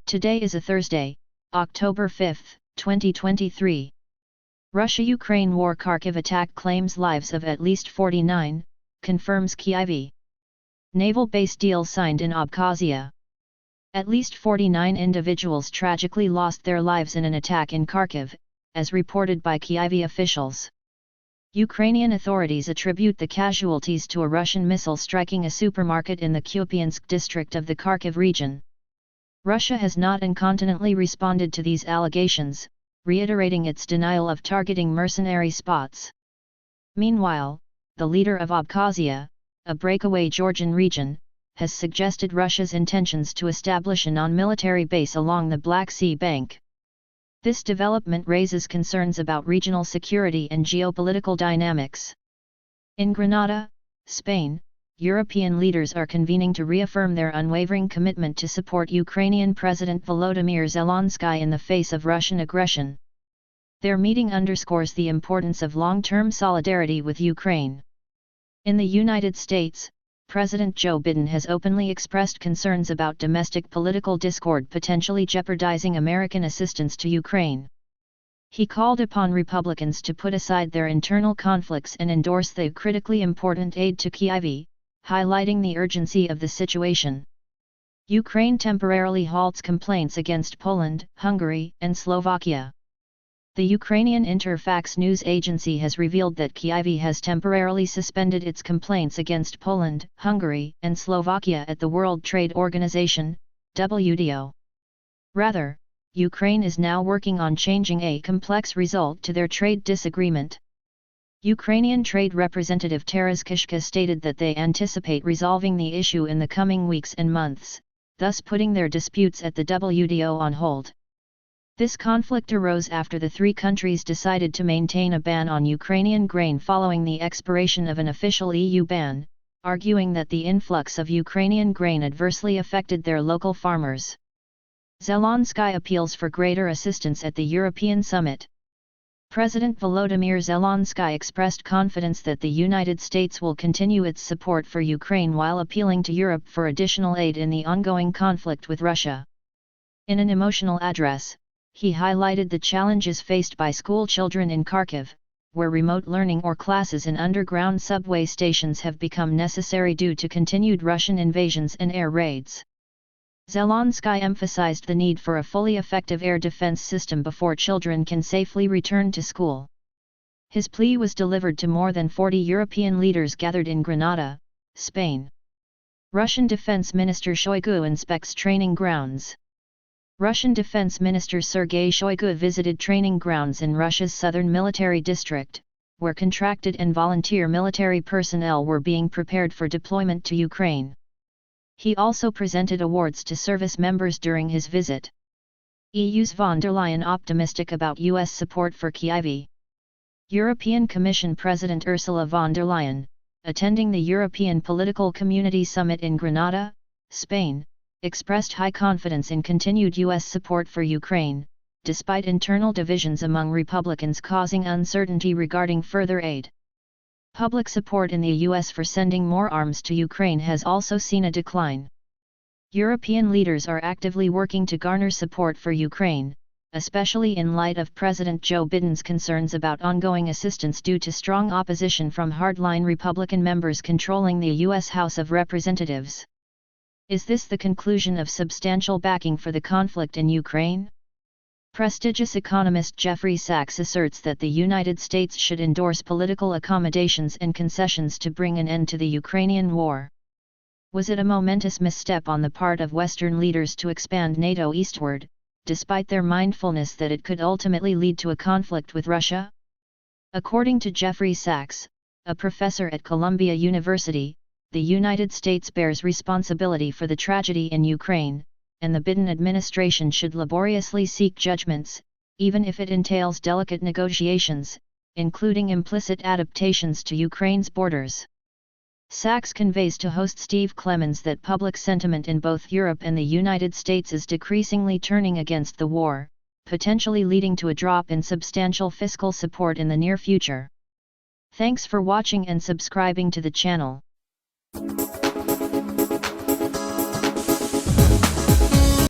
Today is a Thursday, October 5, 2023. Russia-Ukraine war. Kharkiv attack claims lives of at least 49, confirms Kyiv. Naval base deal signed in Abkhazia. At least 49 individuals tragically lost their lives in an attack in Kharkiv, as reported by Kyiv officials. Ukrainian authorities attribute the casualties to a Russian missile striking a supermarket in the Kupiansk district of the Kharkiv region. Russia has not incontinently responded to these allegations, reiterating its denial of targeting mercenary spots. Meanwhile, the leader of Abkhazia, a breakaway Georgian region, has suggested Russia's intentions to establish a non-military base along the Black Sea bank. This development raises concerns about regional security and geopolitical dynamics. In Grenada, Spain, European leaders are convening to reaffirm their unwavering commitment to support Ukrainian President Volodymyr Zelensky in the face of Russian aggression. Their meeting underscores the importance of long-term solidarity with Ukraine. In the United States, President Joe Biden has openly expressed concerns about domestic political discord potentially jeopardizing American assistance to Ukraine. He called upon Republicans to put aside their internal conflicts and endorse the critically important aid to Kyiv, highlighting the urgency of the situation. Ukraine temporarily halts complaints against Poland, Hungary, and Slovakia. The Ukrainian Interfax news agency has revealed that Kyiv has temporarily suspended its complaints against Poland, Hungary, and Slovakia at the World Trade Organization, WTO. Rather, Ukraine is now working on changing a complex result to their trade disagreement. Ukrainian Trade Representative Taras Kishka stated that they anticipate resolving the issue in the coming weeks and months, thus putting their disputes at the WTO on hold. This conflict arose after the three countries decided to maintain a ban on Ukrainian grain following the expiration of an official EU ban, arguing that the influx of Ukrainian grain adversely affected their local farmers. Zelensky appeals for greater assistance at the European summit. President Volodymyr Zelensky expressed confidence that the United States will continue its support for Ukraine while appealing to Europe for additional aid in the ongoing conflict with Russia. In an emotional address, he highlighted the challenges faced by school children in Kharkiv, where remote learning or classes in underground subway stations have become necessary due to continued Russian invasions and air raids. Zelensky emphasized the need for a fully effective air defense system before children can safely return to school. His plea was delivered to more than 40 European leaders gathered in Grenada, Spain. Russian Defense Minister Shoigu inspects training grounds. Russian Defense Minister Sergei Shoigu visited training grounds in Russia's southern military district, where contracted and volunteer military personnel were being prepared for deployment to Ukraine. He also presented awards to service members during his visit. EU's von der Leyen optimistic about US support for Kyiv. European Commission President Ursula von der Leyen, attending the European Political Community Summit in Grenada, Spain, expressed high confidence in continued US support for Ukraine, despite internal divisions among Republicans causing uncertainty regarding further aid. Public support in the US for sending more arms to Ukraine has also seen a decline. European leaders are actively working to garner support for Ukraine, especially in light of President Joe Biden's concerns about ongoing assistance due to strong opposition from hardline Republican members controlling the US House of Representatives. Is this the conclusion of substantial backing for the conflict in Ukraine? Prestigious economist Jeffrey Sachs asserts that the United States should endorse political accommodations and concessions to bring an end to the Ukrainian war. Was it a momentous misstep on the part of Western leaders to expand NATO eastward, despite their mindfulness that it could ultimately lead to a conflict with Russia? According to Jeffrey Sachs, a professor at Columbia University, the United States bears responsibility for the tragedy in Ukraine, and the Biden administration should laboriously seek judgments, even if it entails delicate negotiations, including implicit adaptations to Ukraine's borders. Sachs conveys to host Steve Clemens that public sentiment in both Europe and the United States is decreasingly turning against the war, potentially leading to a drop in substantial fiscal support in the near future. Thanks for watching and subscribing to the channel.